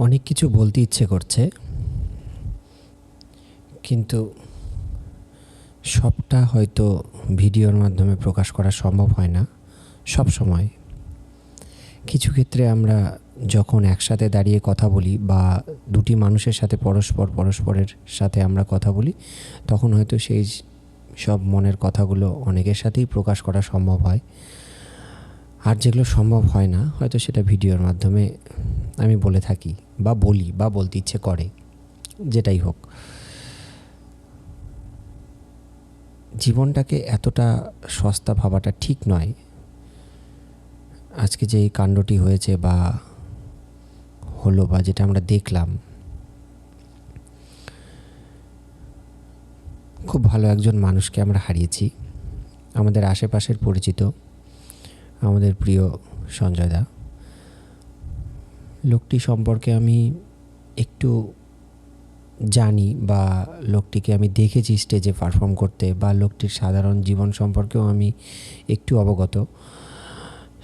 অনেক কিছু বলতে ইচ্ছে করছে, কিন্তু সবটা হয়তো ভিডিওর মাধ্যমে প্রকাশ করা সম্ভব হয় না সব সময়। কিছু ক্ষেত্রে আমরা যখন একসাথে দাঁড়িয়ে কথা বলি বা দুটি মানুষের সাথে পরস্পরের সাথে আমরা কথা বলি, তখন হয়তো সেই সব মনের কথাগুলো অনেকের সাথেই প্রকাশ করা সম্ভব হয়। আর যেগুলো সম্ভব হয় না, হয়তো সেটা ভিডিওর মাধ্যমে আমি বলে থাকি বা বলি বা বলতে ইচ্ছে করে, যেটাই হোক। জীবনটাকে এতটা সস্তা ভাবাটা ঠিক নয়। আজকে যে এই কাণ্ডটি হয়েছে বা হলো বা যেটা আমরা দেখলাম, খুব ভালো একজন মানুষকে আমরা হারিয়েছি, আমাদের আশেপাশের পরিচিত, আমাদের প্রিয় সঞ্জয় দা। লোকটি সম্পর্কে আমি একটু জানি বা লোকটিকে আমি দেখেছি স্টেজে পারফর্ম করতে, বা লোকটির সাধারণ জীবন সম্পর্কেও আমি একটু অবগত।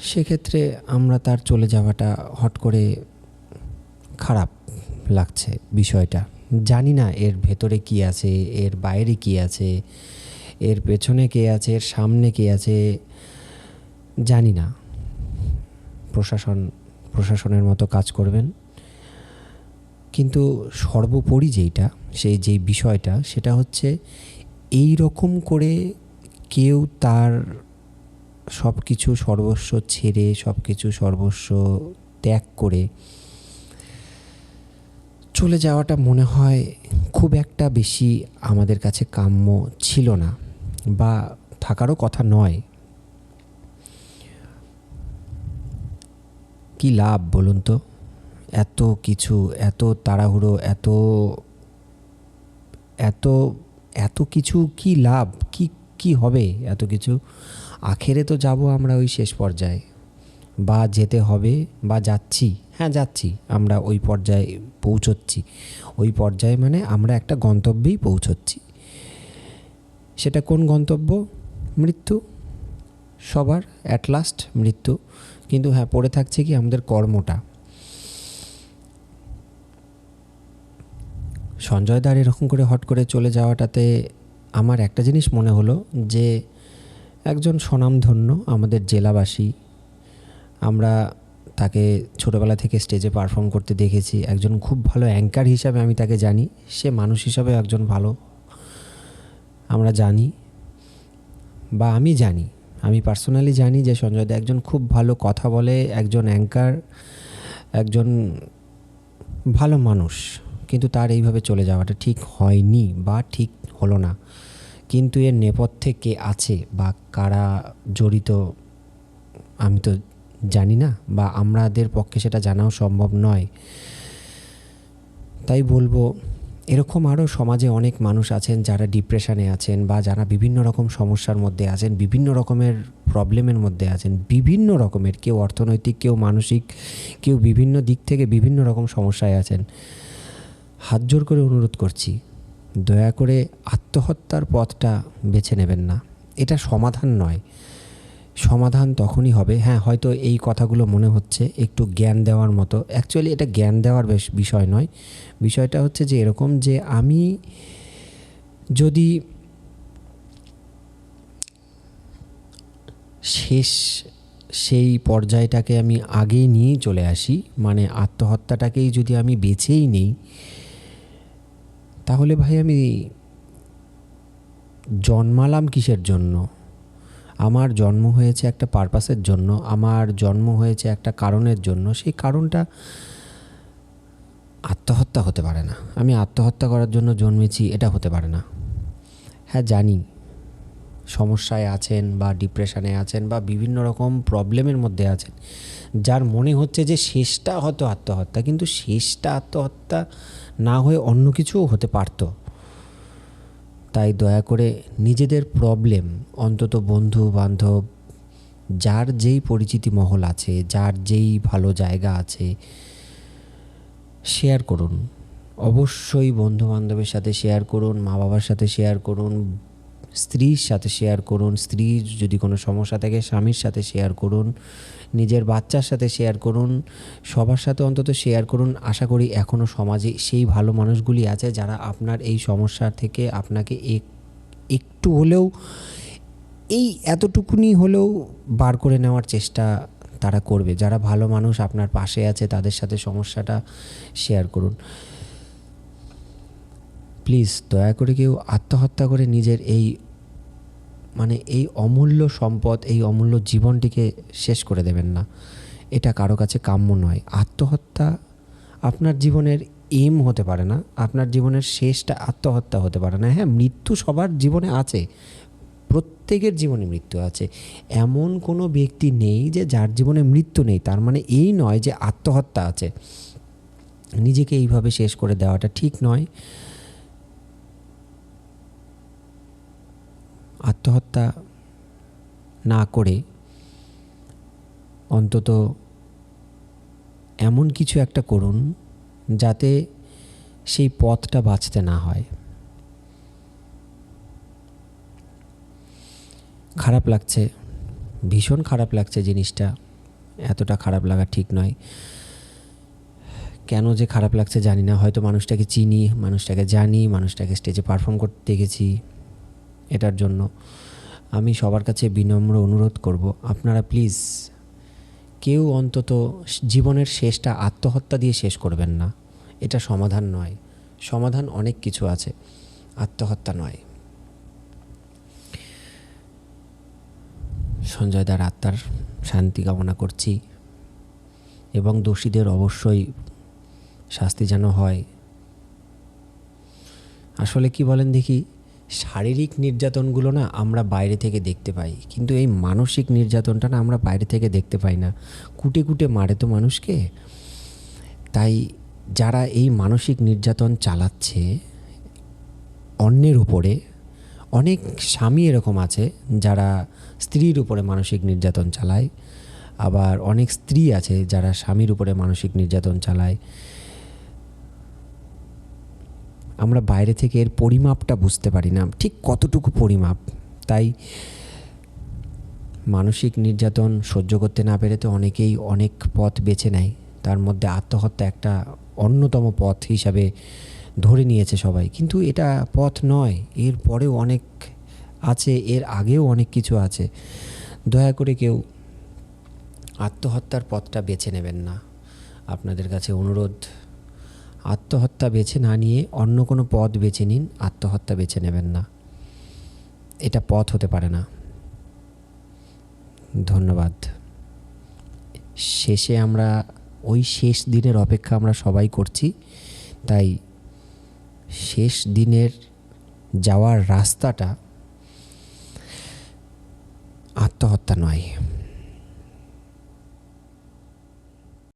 সেক্ষেত্রে আমরা তার চলে যাওয়াটা হট করে খারাপ লাগছে বিষয়টা। জানি না এর ভেতরে কি আছে, এর বাইরে কি আছে, এর পেছনে কে আছে, এর সামনে কে আছে, জানি না। প্রশাসনের মতো কাজ করবেন, কিন্তু সর্বোপরি যেই বিষয়টা সেটা হচ্ছে, এই রকম করে কেউ তার সব কিছু সর্বস্ব ছেড়ে, সব কিছু সর্বস্ব ত্যাগ করে চলে যাওয়াটা মনে হয় খুব একটা বেশি আমাদের কাছে কাম্য ছিল না, বা থাকারও কথা নয়। কি লাভ বলুন তো? এত কিছু, এত তাড়াহুড়ো, এত এত এত কিছু কি লাভ? কি হবে এত কিছু? আখেরে তো যাব আমরা ওই শেষ পর্যায়ে, বা যেতে হবে, বা যাচ্ছি। হ্যাঁ, যাচ্ছি, আমরা ওই পর্যায়ে পৌঁছচ্ছি। ওই পর্যায়ে মানে আমরা একটা গন্তব্যেই পৌঁছচ্ছি। সেটা কোন গন্তব্য? মৃত্যু। সবার অ্যাট লাস্ট মৃত্যু। কিন্তু হ্যাঁ, পড়ে থাকছে কি আমাদের কর্মটা। সঞ্জয় দার এরকম করে হট করে চলে যাওয়াটাতে আমার একটা জিনিস মনে হলো, যে একজন স্বনামধন্য আমাদের জেলাবাসী, আমরা তাকে ছোটোবেলা থেকে স্টেজে পারফর্ম করতে দেখেছি। একজন খুব ভালো অ্যাঙ্কার হিসাবে আমি তাকে জানি, সে মানুষ হিসাবে একজন ভালো আমরা জানি, বা আমি জানি, আমি পার্সোনালি জানি যে সঞ্জয় দা একজন খুব ভালো কথা বলে, একজন অ্যাঙ্কার, একজন ভালো মানুষ। কিন্তু তার এইভাবে চলে যাওয়াটা ঠিক হয়নি বা ঠিক হলো না। কিন্তু এর নেপথ্যে কে আছে বা কারা জড়িত আমি তো জানি না, বা আমাদের পক্ষে সেটা জানাও সম্ভব নয়। তাই বলবো, এরকম আরও সমাজে অনেক মানুষ আছেন যারা ডিপ্রেশনে আছেন, বা যারা বিভিন্ন রকম সমস্যার মধ্যে আছেন, বিভিন্ন রকমের প্রবলেমের মধ্যে আছেন, বিভিন্ন রকমের, কেউ অর্থনৈতিক, কেউ মানসিক, কেউ বিভিন্ন দিক থেকে বিভিন্ন রকম সমস্যায় আছেন। হাত জোর করে অনুরোধ করছি, দয়া করে আত্মহত্যার পথটা বেছে নেবেন না। এটা সমাধান নয়। সমাধান তখনই হবে, হ্যাঁ, হয়তো এই কথাগুলো মনে হচ্ছে একটু জ্ঞান দেওয়ার মতো। অ্যাকচুয়ালি এটা জ্ঞান দেওয়ার বিষয় নয়। বিষয়টা হচ্ছে যে এরকম, যে আমি যদি সেই পর্যায়টাকে আমি আগেই নিয়েই চলে আসি, মানে আত্মহত্যাটাকেই যদি আমি বেছেই নিই, তাহলে ভাই আমি জন্মালাম কিসের জন্য? আমার জন্ম হয়েছে একটা পারপাসের জন্য, আমার জন্ম হয়েছে একটা কারণের জন্য। সেই কারণটা আত্মহত্যা হতে পারে না। আমি আত্মহত্যা করার জন্য জন্মেছি, এটা হতে পারে না। হ্যাঁ, জানি সমস্যায় আছেন, বা ডিপ্রেশনে আছেন, বা বিভিন্ন রকম প্রবলেমের মধ্যে আছেন, যার মনে হচ্ছে যে শেষটা হয়তো আত্মহত্যা, কিন্তু শেষটা আত্মহত্যা না হয়ে অন্য কিছুও হতে পারতো। তাই দয়া করে নিজেদের প্রবলেম, অন্তত বন্ধু বান্ধব, যার যেই পরিচিতি মহল আছে, যার যেই ভালো জায়গা আছে, শেয়ার করুন। অবশ্যই বন্ধু বান্ধবের সাথে শেয়ার করুন, মা বাবার সাথে শেয়ার করুন, স্ত্রীর সাথে শেয়ার করুন, স্ত্রীর যদি কোনো সমস্যা থাকে স্বামীর সাথে শেয়ার করুন, নিজের বাচ্চার সাথে শেয়ার করুন, সবার সাথে অন্তত শেয়ার করুন। আশা করি এখনও সমাজে সেই ভালো মানুষগুলি আছে যারা আপনার এই সমস্যা থেকে আপনাকে একটু হলেও, এই এতটুকুনি হলেও বার করে নেওয়ার চেষ্টা তারা করবে। যারা ভালো মানুষ আপনার পাশে আছে তাদের সাথে সমস্যাটা শেয়ার করুন। প্লিজ দয়া করে কেউ আত্মহত্যা করে নিজের এই অমূল্য সম্পদ, এই অমূল্য জীবনটিকে শেষ করে দেবেন না। এটা কারো কাছে কাম্য নয়। আত্মহত্যা আপনার জীবনের এম হতে পারে না, আপনার জীবনের শেষটা আত্মহত্যা হতে পারে না। হ্যাঁ, মৃত্যু সবার জীবনে আছে, প্রত্যেকের জীবনে মৃত্যু আছে। এমন কোনো ব্যক্তি নেই যে যার জীবনে মৃত্যু নেই। তার মানে এই নয় যে আত্মহত্যা আছে। নিজেকে এইভাবে শেষ করে দেওয়াটা ঠিক নয়। আত্মহত্যা না করে অন্তত এমন কিছু একটা করুন যাতে সেই পথটা বাঁচতে না হয়। খারাপ লাগছে, ভীষণ খারাপ লাগছে জিনিসটা। এতটা খারাপ লাগা ঠিক নয়। কেন যে খারাপ লাগছে জানি না। হয়তো মানুষটাকে চিনি, মানুষটাকে জানি, মানুষটাকে স্টেজে পারফর্ম করতে দেখেছি। এটার জন্য আমি সবার কাছে বিনম্র অনুরোধ করব, আপনারা প্লিজ কেউ অন্তত জীবনের শেষটা আত্মহত্যা দিয়ে শেষ করবেন না। এটা সমাধান নয়। সমাধান অনেক কিছু আছে, আত্মহত্যা নয়। সঞ্জয় দার আত্মার শান্তি কামনা করছি এবং দোষীদের অবশ্যই শাস্তি যেন হয়। আসলে কি বলেন দেখি, শারীরিক নির্যাতনগুলো না আমরা বাইরে থেকে দেখতে পাই, কিন্তু এই মানসিক নির্যাতনটা না আমরা বাইরে থেকে দেখতে পাই না। কুটে কুটে মারে তো মানুষকে। তাই যারা এই মানসিক নির্যাতন চালাচ্ছে অন্যের উপরে, অনেক স্বামী এরকম আছে যারা স্ত্রীর উপরে মানসিক নির্যাতন চালায়, আবার অনেক স্ত্রী আছে যারা স্বামীর উপরে মানসিক নির্যাতন চালায়। আমরা বাইরে থেকে এর পরিমাপটা বুঝতে পারি না, ঠিক কতটুকু পরিমাপ। তাই মানসিক নির্যাতন সহ্য করতে না পেরে তো অনেকেই অনেক পথ বেছে নেয়। তার মধ্যে আত্মহত্যা একটা অন্যতম পথ হিসাবে ধরে নিয়েছে সবাই, কিন্তু এটা পথ নয়। এর পরেও অনেক আছে, এর আগেও অনেক কিছু আছে। দয়া করে কেউ আত্মহত্যার পথটা বেছে নেবেন না। আপনাদের কাছে অনুরোধ, আত্মহত্যা বেছে না নিয়ে অন্য কোনো পথ বেছে নিন, আত্মহত্যা বেছে নেবেন না। এটা পথ হতে পারে না। ধন্যবাদ। শেষে আমরা ওই শেষ দিনের অপেক্ষা আমরা সবাই করছি। তাই শেষ দিনের যাওয়ার রাস্তাটা আত্মহত্যা নয়।